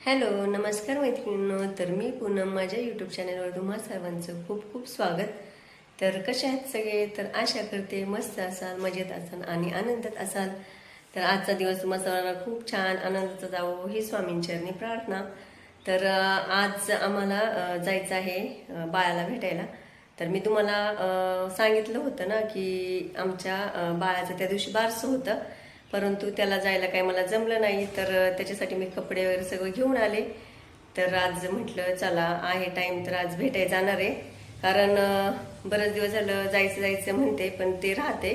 Hello नमस्कार मैत्रिणींनो. तर मी पूनम माझ्या यूट्यूब चॅनलवर तुम्हा सर्वांचं खूप खूप स्वागत. तर कसे आहेत सगळे? तर आशा करते मस्त असाल, मजेत असाल आणि आनंदात असाल. तर आजचा दिवस तुम्हा सर्वांना खूप छान आनंदाचा जावो ही स्वामींचरणी प्रार्थना. तर आज आम्हाला जायचं आहे बाळाला भेटायला. तर मी तुम्हाला सांगितलं होतं ना की आमच्या बाळाचं त्या दिवशी बारसं होतं, परंतु त्याला जायला काही मला जमलं नाही. तर त्याच्यासाठी मी कपडे वगैरे सगळं घेऊन आले. तर आज म्हटलं चला आहे टाईम, तर आज भेटायला जाणार आहे. कारण बरेच दिवस झालं जायचं जायचं म्हणते पण ते राहते.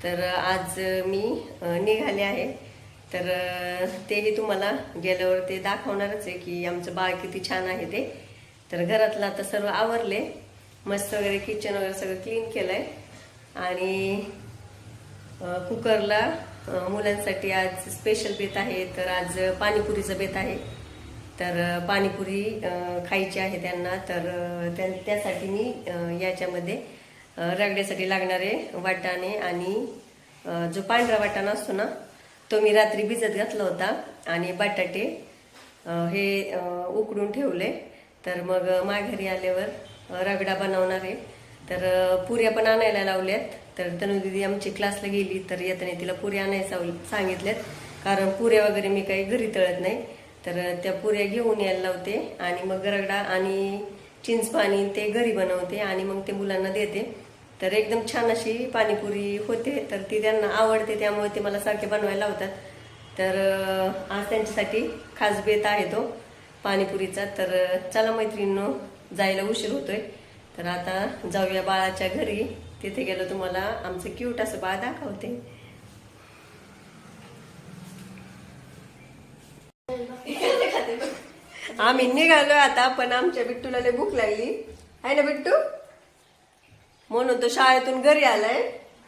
तर आज मी निघाले आहे. तर तेही तुम्हाला गेल्यावर ते दाखवणारच आहे की आमचं बाळ किती छान आहे ते. तर घरातलं आता सर्व आवरले, मस्त वगैरे किचन वगैरे सगळं क्लीन केलंय. आणि कुकरला मुलांसाठी आज स्पेशल बेत आहे. तर आज पाणीपुरीचं बेत आहे. तर पाणीपुरी खायची आहे त्यांना. तर त्यासाठी मी याच्यामध्ये रगड्यासाठी लागणारे वाटाणे आणि जो पांढरा वाटाणा असतो ना तो मी रात्री भिजत घातला होता, आणि बटाटे हे उकडून ठेवले. तर मग माघारी आल्यावर रगडा बनवणार आहे. तर पुऱ्या पण आणायला लावल्यात. तर तनु दीदी आमची क्लासला गेली, तर येताना तिला पुऱ्या आणायला सांगितल्यात. कारण पुऱ्या वगैरे मी काही घरी तळत नाही. तर त्या पुऱ्या घेऊन यायला लावते आणि मग रगडा आणि चिंच पाणी ते घरी बनवते आणि मग ते मुलांना देते. तर एकदम छान अशी पाणीपुरी होते. तर ती त्यांना आवडते, त्यामुळे ते मला सारखे बनवायला लावतात. तर आज त्यांच्यासाठी खास बेत आहे तो पाणीपुरीचा. तर चला मैत्रिणींनो, जायला उशीर होतोय. तर आता जाऊया बाळाच्या घरी. तिथे गेलो तुम्हाला आमचं क्यूट असं बाळ दाखवते. आम्ही निघालो आता, पण आमच्या बिट्टूला लय भूक लागली आहे ना बिट्टू, म्हणून तो शाळेतून घरी आलाय.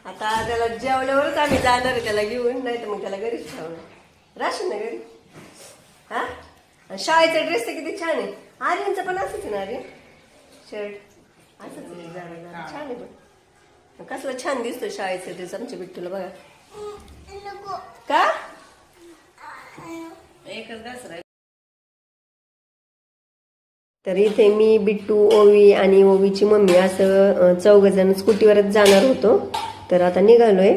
आता त्याला जेवल्यावरच आम्ही जाणार आहे त्याला घेऊन, नाही तर मग त्याला घरीच ठेवणार राशन ना घरी. हा, शाळेचा ड्रेस तर किती छान आहे. आर्यनचं पण असंच आहे ना रे शर्ट, असंच आहे छान आहे. पण कसलं छान दिसतो शाळेचा ड्रेस आमच्या बिट्टूला बघा. का एकच दसरा. तर इथे मी, बिट्टू, ओवी आणि ओवीची मम्मी असं 4 जण स्कूटीवरच जाणार होतो. तर आता निघालोय.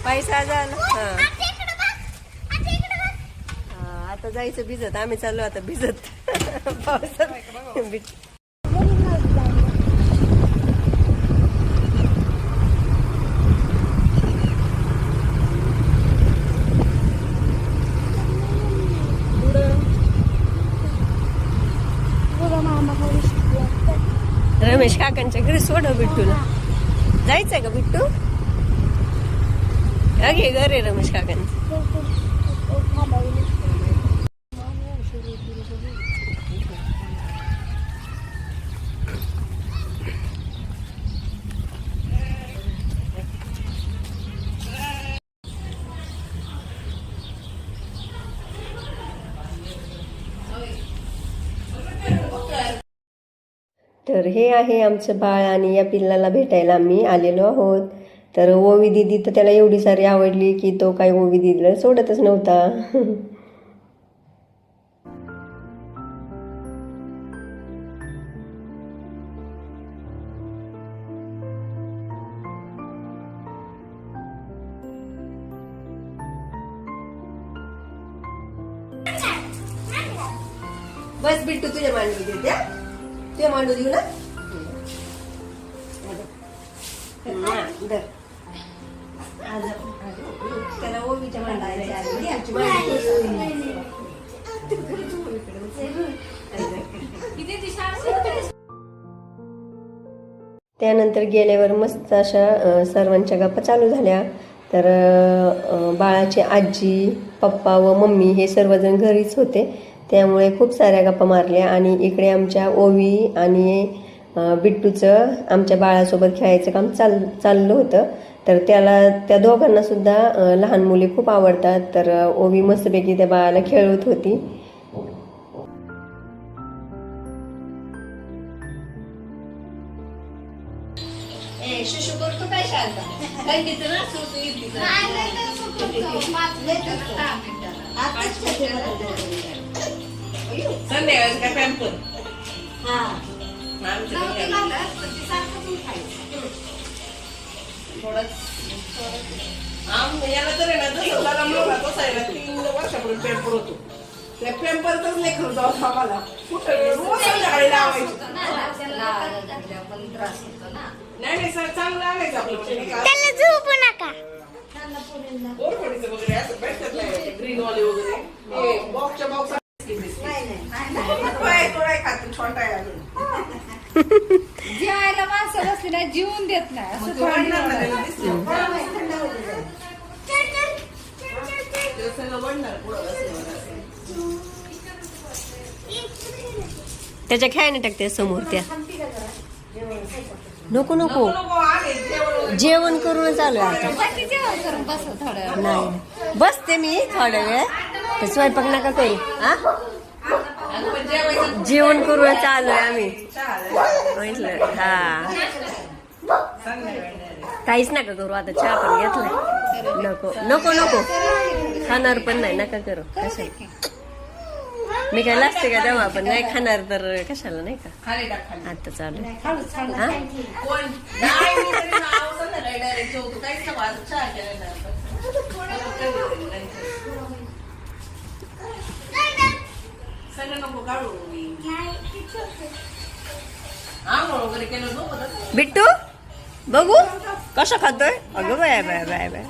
पैसा झाला. आता जायचं भिजत. आम्ही चाललो आता भिजत पावसात. रमेश काकांच्या घरी सोडव बिट्टूला. जायचंय का बिट्टू? अगे घर आहे रमेश काकांचं. तर हे आहे आमचं बाळ, आणि या पिल्लाला भेटायला आम्ही आलेलो आहोत. तर ओवी दिदी तर त्याला एवढी सारी आवडली की तो काही ओवी दिदीला सोडतच नव्हता. बस बिट्टू तुझ्या मांडू देते, तुझ्या मांडू देऊ ना. त्याला ओवीच्या त्यानंतर गेल्यावर मस्त अशा सर्वांच्या गप्पा चालू झाल्या. तर बाळाची आजी, पप्पा व मम्मी हे सर्वजण घरीच होते, त्यामुळे खूप साऱ्या गप्पा मारल्या. आणि इकडे आमच्या ओवी आणि बिट्टूचं आमच्या बाळासोबत खेळायचं काम चाललं होतं. तर त्या दोघांना सुद्धा लहान मुले खूप आवडतात. तर ओवी मस्तपैकी त्या बाळाला खेळत होती. शिशू करतो काय शाळेत काय किती ना सुरू येते संध्याकाळी काय पॅम्पर याला तर आहे ना जसं मला मोठा बसायला 3 वर्षापूर्वी पॅम्पर होतो त्या पॅम्परच लेखन जाऊ आम्हाला कुठं रोज संध्याकाळी लावायचं नाही सर चांगलं लागायचं आपलं त्याला झोपू नका. बोरफडीचं वगैरे असं भेटतात नाही ग्रीन वाले वगैरे बॉक्सच्या बॉक्स छोटा आहे अजून जेवायला माणसं बसली नाही जीवन देत नाही असं त्याच्या खेळाने टाकते समोर त्या. नको नको जेवण करूनच आलोय आता. जेवण करून बस थोडं. नाही बसते मी थोडा वेळ तर स्वयंपाक नका करू. हा जेवण करूनच आलोय आम्ही म्हटलं. हा काहीच नका करू आता. चहा पण घेतलाय. नको नको नको खाणार पण नाही नका करू. कसं मी काय लागते का तेव्हा पण नाही खाणार तर कशाला नाही का आता चालू. बिट्टू बघू कसं खातोय. अगं बाय बाय बाय बाय.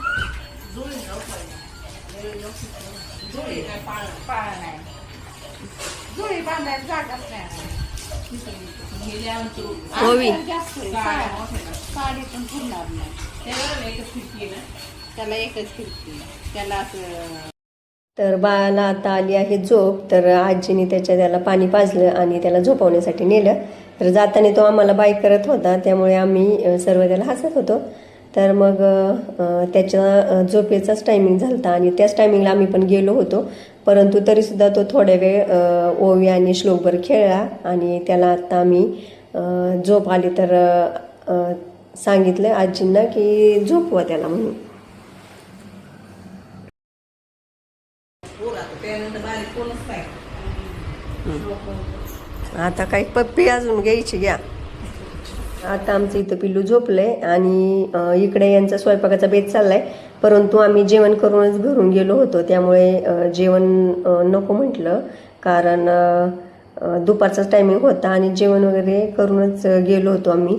जुळी बांधायला जागाच नाही. होवी साडी पण पुरणार नाही. त्याला एकच खिडकी त्याला असं. तर बाळाला आता आली आहे झोप. तर आजीने त्याला पाणी पाजलं आणि त्याला झोपवण्यासाठी नेलं. तर जाताना तो आम्हाला बाय करत होता त्यामुळे आम्ही सर्व त्याला हसत होतो. तर मग त्याच्या झोपेचाच टायमिंग झाला होता आणि त्याच टायमिंगला आम्ही पण गेलो होतो. परंतु तरीसुद्धा तो थोड्या वेळ ओवी आणि श्लोकभर खेळला आणि त्याला आता आम्ही झोप आली तर सांगितलं आजींना की झोपवा त्याला म्हणून. आता काही पप्पी अजून घ्यायची घ्या. आता आमचं इथं पिल्लू झोपलंय आणि इकडे यांचा स्वयंपाकाचा बेत चाललाय. परंतु आम्ही जेवण करूनच घरून गेलो होतो त्यामुळे जेवण नको म्हटलं कारण दुपारचाच टायमिंग होता आणि जेवण वगैरे करूनच गेलो होतो आम्ही.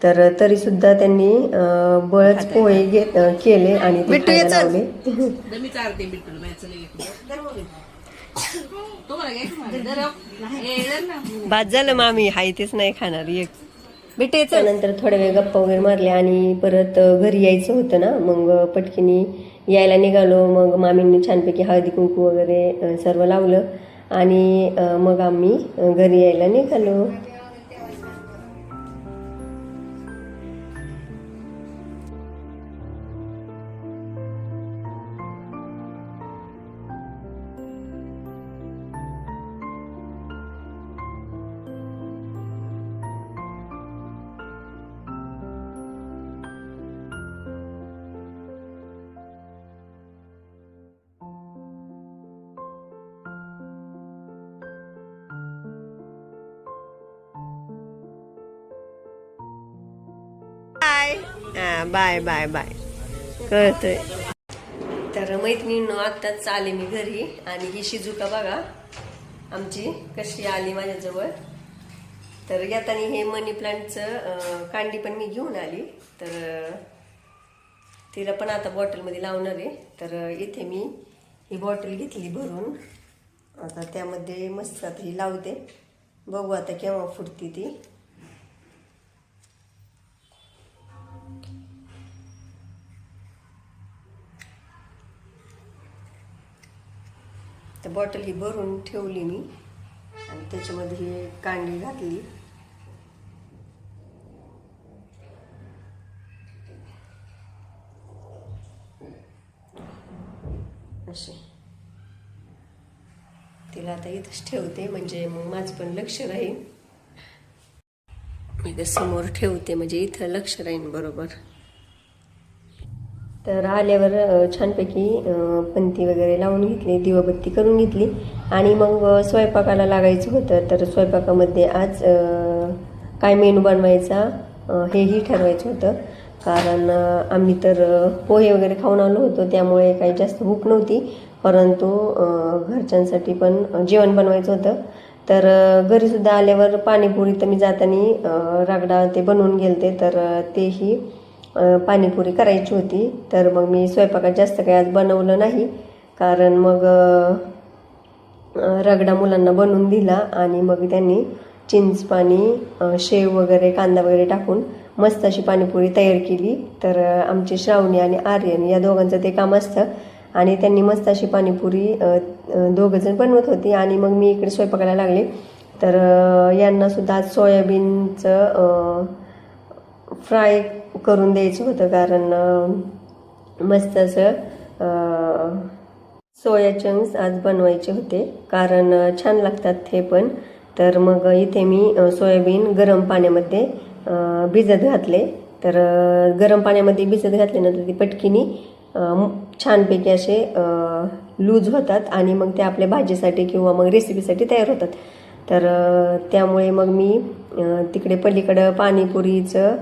तर तरी सुद्धा त्यांनी बळच पोहे केले आणि ते खायला लावले. बाद झालं मामी हाय तेच नाही खाणार एक भेटायचं. नंतर थोड्या वेळ गप्पा वगैरे मारल्या आणि परत घरी यायचं होतं ना मग पटकीने यायला निघालो. मग मामींनी छानपैकी हळदी कुंकू वगैरे सर्व लावलं आणि मग आम्ही घरी यायला निघालो. बाय बाय बाय कळतंय. तर मैत्रिणींनो आत्ताच आले मी घरी आणि ही शिजुका बघा आमची कशी आली माझ्याजवळ. तर येताना हे मनी प्लांटचं कांडी पण मी घेऊन आली. तर तिला पण आता बॉटलमध्ये लावणार आहे. तर इथे मी ही बॉटल घेतली भरून. आता त्यामध्ये मस्त आता ही लावते. बघू आता केव्हा फुटती ती. तर बॉटल ही भरून ठेवली मी आणि त्याच्यामध्ये ही कांडी घातली. अशी तिला आता इथंच ठेवते म्हणजे मग माझं पण लक्ष राहील. मी समोर ठेवते म्हणजे इथं लक्ष राहील बरोबर. तर आल्यावर छानपैकी पंती वगैरे लावून घेतली, दिवाबत्ती करून घेतली आणि मग स्वयंपाकाला लागायचं होतं. तर स्वयंपाकामध्ये आज काय मेनू बनवायचा हेही ठरवायचं होतं, कारण आम्ही तर पोहे वगैरे खाऊन आलो होतो, त्यामुळे काही जास्त भूक नव्हती, परंतु घरच्यांसाठी पण जेवण बनवायचं होतं. तर घरीसुद्धा आल्यावर पाणीपुरी तर मी जाताना रगडा ते बनवून गेलते, तर तेही पाणीपुरी करायची होती. तर मग मी स्वयंपाकात जास्त काही आज बनवलं नाही, कारण मग रगडा मुलांना बनवून दिला आणि मग त्यांनी चिंच पाणी, शेव वगैरे, कांदा वगैरे टाकून मस्त अशी पाणीपुरी तयार केली. तर आमची श्रावणी आणि आर्यन या दोघांचं ते काम असतं आणि त्यांनी मस्त अशी पाणीपुरी दोघंजण बनवत होती आणि मग मी इकडे स्वयंपाकाला लागले. तर यांनासुद्धा आज सोयाबीनचं फ्राय करून द्यायचं होतं, कारण मस्त असं सोया चंक्स आज बनवायचे होते, कारण छान लागतात हे पण. तर मग इथे मी सोयाबीन गरम पाण्यामध्ये भिजत घातले. तर गरम पाण्यामध्ये भिजत घातल्यानंतर ती पटकीनी छानपैकी असे लूज होतात आणि मग ते आपल्या भाजीसाठी किंवा मग रेसिपीसाठी तयार होतात. तर त्यामुळे मग मी तिकडे पलीकडं पाणीपुरीचं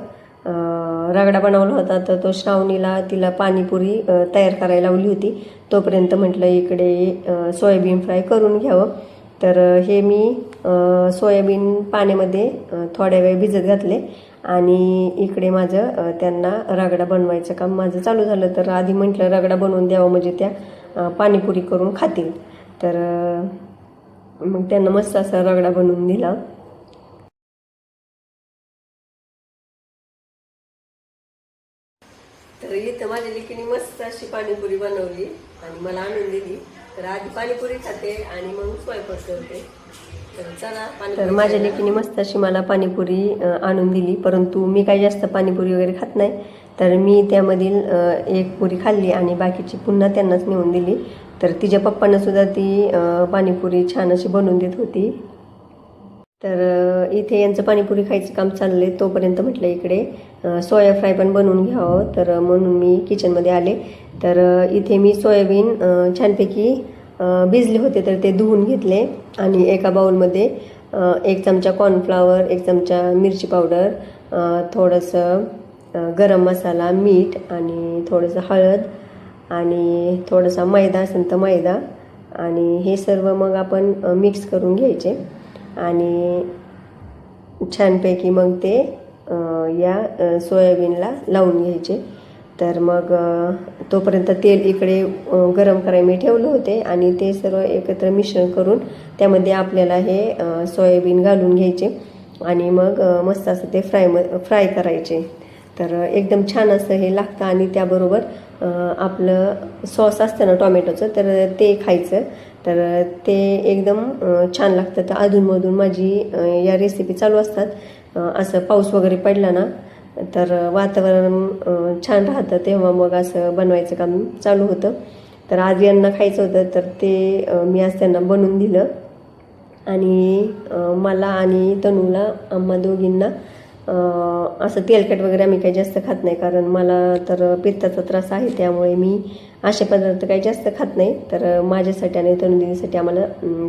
रगडा बनवला होता, तर तो श्रावणीला तिला पाणीपुरी तयार करायला लावली होती. तोपर्यंत म्हटलं इकडे सोयाबीन फ्राय करून घ्यावं. तर हे मी सोयाबीन पाण्यामध्ये थोड्या वेळ भिजत घातले आणि इकडे माझं त्यांना रगडा बनवायचं काम माझं चालू झालं. तर आधी म्हटलं रगडा बनवून द्यावं, म्हणजे त्या पाणीपुरी करून खातील. तर मग त्यांना मस्त असा रगडा बनवून दिला. तर इथं माझ्या लेकीने मस्त अशी पाणीपुरी बनवली आणि मला आणून दिली. तर आधी पाणीपुरी खाते आणि मग स्वयंपाक करते. तर चला, तर माझ्या लेकीने मस्त अशी मला पाणीपुरी आणून दिली, परंतु मी काही जास्त पाणीपुरी वगैरे खात नाही. तर मी त्यामधील एक पुरी खाल्ली आणि बाकीची पुन्हा त्यांनाच नेऊन दिली. तर तिच्या पप्पांना सुद्धा ती पाणीपुरी छान अशी बनवून देत होती. तर इथे यांचं पाणीपुरी खायचं काम चाललंय, तोपर्यंत म्हटलं इकडे सोया फ्राय पण बनवून घ्यावं. तर म्हणून मी किचनमध्ये आले. तर इथे मी सोयाबीन छानपैकी भिजले होते, तर ते धुवून घेतले आणि एका बाउलमध्ये 1 चमचा कॉर्नफ्लॉवर, 1 चमचा मिरची पावडर, थोडंसं गरम मसाला, मीठ आणि थोडंसं हळद आणि थोडासा मैदा असेल तर मैदा, आणि हे सर्व मग आपण मिक्स करून घ्यायचे आणि छानपैकी मग ते या सोयाबीनला लावून घ्यायचे. तर मग तोपर्यंत तेल इकडे गरम करायला मी ठेवले होते आणि ते सर्व एकत्र मिश्रण करून त्यामध्ये आपल्याला हे सोयाबीन घालून घ्यायचे आणि मग मस्त असं ते फ्राय करायचे. तर एकदम छान असं हे लागतं आणि त्याबरोबर आपलं सॉस असतं ना टोमॅटोचं, तर ते खायचं. तर ते एकदम छान लागतं. तर अधूनमधून माझी या रेसिपी चालू असतात. असं पाऊस वगैरे पडला ना, तर वातावरण छान राहतं, तेव्हा मग असं बनवायचं काम चालू होतं. तर आज यांना खायचं होतं, तर ते मी आज त्यांना बनवून दिलं आणि मला आणि तनूला, आम्हा दोघींना असं तेलकट वगैरे आम्ही काही जास्त खात नाही, कारण मला तर पित्ताचा त्रास आहे, त्यामुळे मी असे पदार्थ काही जास्त खात नाही. तर माझ्यासाठी आणि तनुदीदीसाठी आम्हाला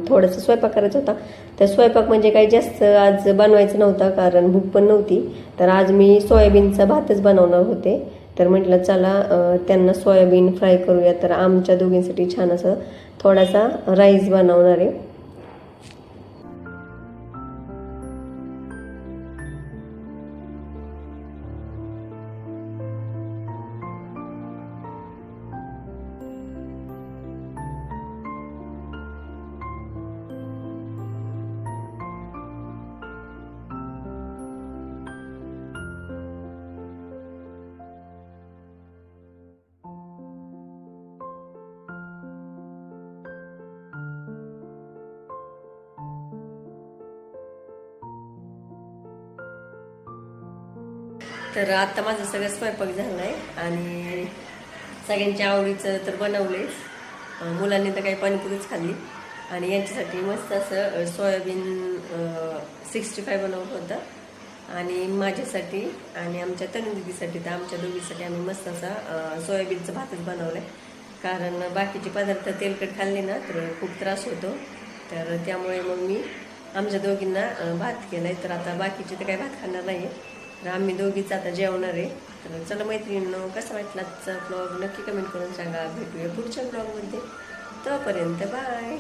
थोडंसं स्वयंपाक करायचा होता. तर स्वयंपाक म्हणजे काही जास्त आज बनवायचं नव्हता, कारण भूक पण नव्हती. तर आज मी सोयाबीनचा भातच बनवणार होते. तर म्हटलं चला त्यांना सोयाबीन फ्राय करूया. तर आमच्या दोघींसाठी छान असं थोडासा राईस बनवणार आहे. तर आता माझं सगळं स्वयंपाक झाला आहे आणि सगळ्यांच्या आवडीचं तर बनवलेच. मुलांनी तर काही पाणीपुरीच खाल्ली आणि यांच्यासाठी मस्त असं सोयाबीन 65 बनवलं होतं. आणि माझ्यासाठी आणि आमच्या तनुदीदीसाठी तर आमच्या दोघीसाठी आम्ही मस्त असा सोयाबीनचा भातच बनवला आहे. कारण बाकीचे पदार्थ तेलकट खाल्ले ना तर खूप त्रास होतो. तर त्यामुळे मग मी आमच्या दोघींना भात केला आहे. तर आता बाकीचे तर काही भात खाणार नाही तर आम्ही दोघीच आता जेवणार आहे. तर चला मैत्रिणींनो, कसा वाटला आजचा ब्लॉग नक्की कमेंट करून सांगा. भेटूया पुढच्या ब्लॉगमध्ये. तोपर्यंत बाय.